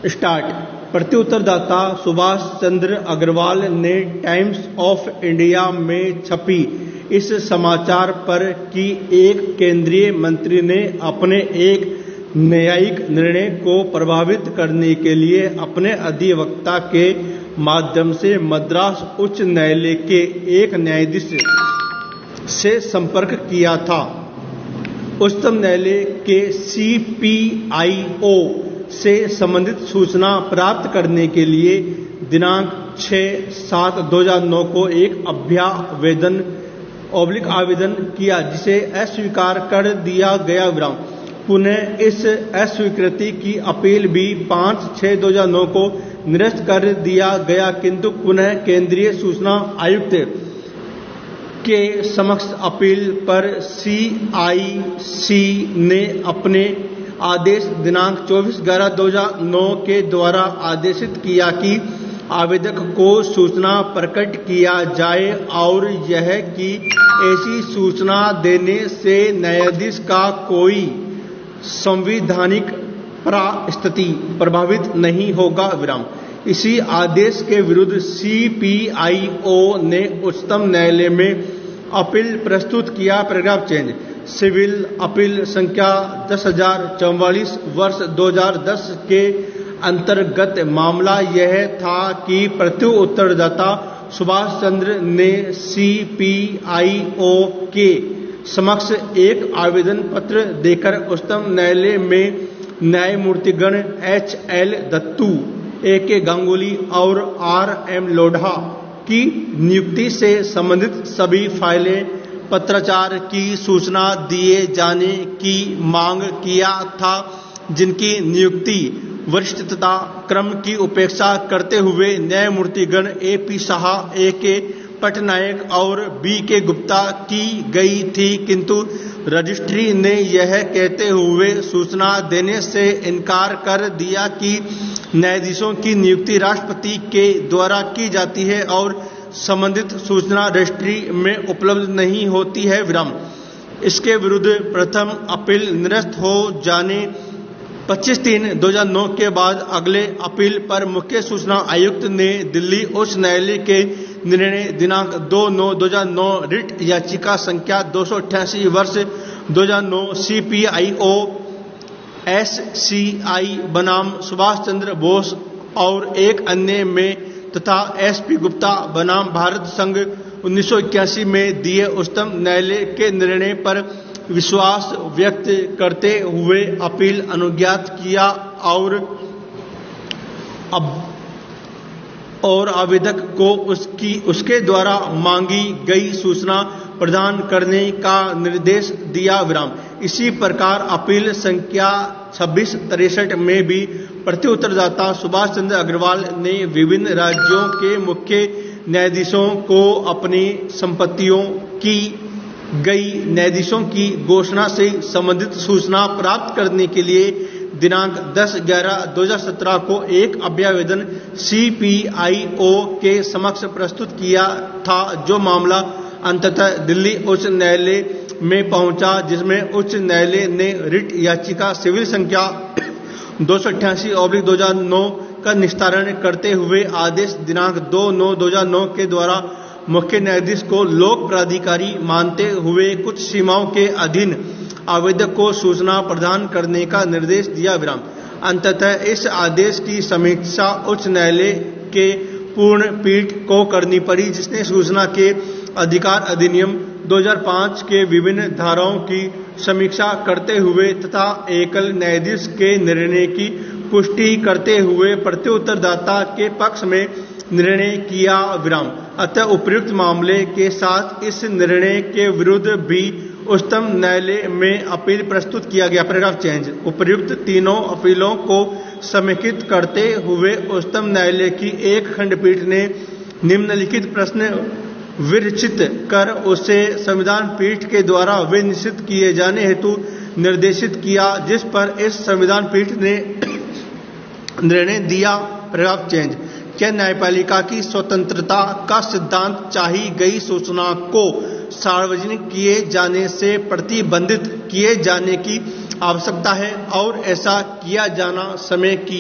Start. प्रत्युत्तरदाता Subhash Chandra Agarwal ने times of India में छपी इस समाचार पर कि एक केंद्रीय मंत्री ने अपने एक न्यायिक निर्णय को प्रभावित करने के लिए अपने अधिवक्ता के माध्यम से मद्रास उच्च न्यायालय के एक न्यायाधीश से संपर्क किया था। उच्चतम न्यायालय के CPIO से संबंधित सूचना प्राप्त करने के लिए दिनांक 6/7/2009 को एक आवेदन किया, जिसे अस्वीकार कर दिया गया। पुनः इस अस्वीकृति की अपील भी 5/6/2009 को निरस्त कर दिया गया, किंतु पुनः केंद्रीय सूचना आयुक्त के समक्ष अपील पर CIC ने अपने आदेश दिनांक 24/11/2009 के द्वारा आदेशित किया कि आवेदक को सूचना प्रकट किया जाए और यह कि ऐसी सूचना देने से न्यायाधीश का कोई संवैधानिक स्थिति प्रभावित नहीं होगा। इसी आदेश के विरुद्ध CPIO ने उच्चतम न्यायालय में अपील प्रस्तुत किया। Paragraph change. सिविल अपील संख्या 10,044 वर्ष 2010 के अंतर्गत मामला यह था कि प्रत्युत्तरदाता सुभाष चंद्र ने CPIO के समक्ष एक आवेदन पत्र देकर उच्चतम न्यायालय में न्यायमूर्तिगण HL दत्तू, AK गांगुली और RM लोढ़ा की नियुक्ति से संबंधित सभी फाइलें पत्राचार की सूचना दिए जाने की मांग किया था, जिनकी नियुक्ति वरिष्ठता क्रम की उपेक्षा करते हुए न्यायमूर्तिगण AP शाह, AK पटनायक और BK गुप्ता की गई थी, किंतु रजिस्ट्री ने यह कहते हुए सूचना देने से इनकार कर दिया कि न्यायाधीशों की नियुक्ति राष्ट्रपति के द्वारा की जाती है और संबंधित सूचना रजिस्ट्री में उपलब्ध नहीं होती है। इसके विरुद्ध प्रथम अपील निरस्त हो जाने 25/3/2009 के बाद अगले अपील पर मुख्य सूचना आयुक्त ने दिल्ली उच्च न्यायालय के निर्णय दिनांक 2/9/2009 रिट याचिका संख्या 288 वर्ष 2009 CPIO SCI बनाम सुभाष चंद्र बोस और एक अन्य में तथा SP गुप्ता बनाम भारत संघ 1981 में दिए उच्चतम न्यायालय के निर्णय पर विश्वास व्यक्त करते हुए अपील अनुज्ञात किया और आवेदक को उसके द्वारा मांगी गई सूचना प्रदान करने का निर्देश दिया। इसी प्रकार अपील संख्या 2663 में भी प्रत्युत्तरदाता सुभाष चंद्र अग्रवाल ने विभिन्न राज्यों के मुख्य न्यायाधीशों को अपनी संपत्तियों की गई न्यायाधीशों की घोषणा से संबंधित सूचना प्राप्त करने के लिए दिनांक 10/11/2017 को एक अभ्यावेदन CPIO के समक्ष प्रस्तुत किया था, जो मामला अंततः दिल्ली उच्च न्यायालय में पहुंचा, जिसमें उच्च न्यायालय ने रिट याचिका सिविल संख्या 288/2009 का निस्तारण करते हुए आदेश दिनांक 2/9/2009 के द्वारा मुख्य न्यायाधीश को लोक प्राधिकारी मानते हुए कुछ सीमाओं के अधीन आवेदक को सूचना प्रदान करने का निर्देश दिया। अंततः इस आदेश की समीक्षा उच्च न्यायालय के पूर्ण पीठ को करनी पड़ी, जिसने सूचना के अधिकार अधिनियम 2005 के विभिन्न धाराओं की समीक्षा करते हुए तथा एकल न्यायाधीश के निर्णय की पुष्टि करते हुए प्रत्युत्तरदाता के पक्ष में निर्णय किया। अतः उपर्युक्त मामले के साथ इस निर्णय के विरुद्ध भी उच्चतम न्यायालय में अपील प्रस्तुत किया गया। Paragraph change. उपर्युक्त तीनों अपीलों को समेकित करते हुए उच्चतम न्यायालय की एक खंडपीठ ने निम्नलिखित प्रश्न विरचित कर उसे संविधान पीठ के द्वारा विनिश्चित किए जाने हेतु निर्देशित किया, जिस पर इस संविधान पीठ ने निर्णय दिया। Paragraph change. क्या न्यायपालिका की स्वतंत्रता का सिद्धांत चाही गई सूचना को सार्वजनिक किए जाने से प्रतिबंधित किए जाने की आवश्यकता है और ऐसा किया जाना समय की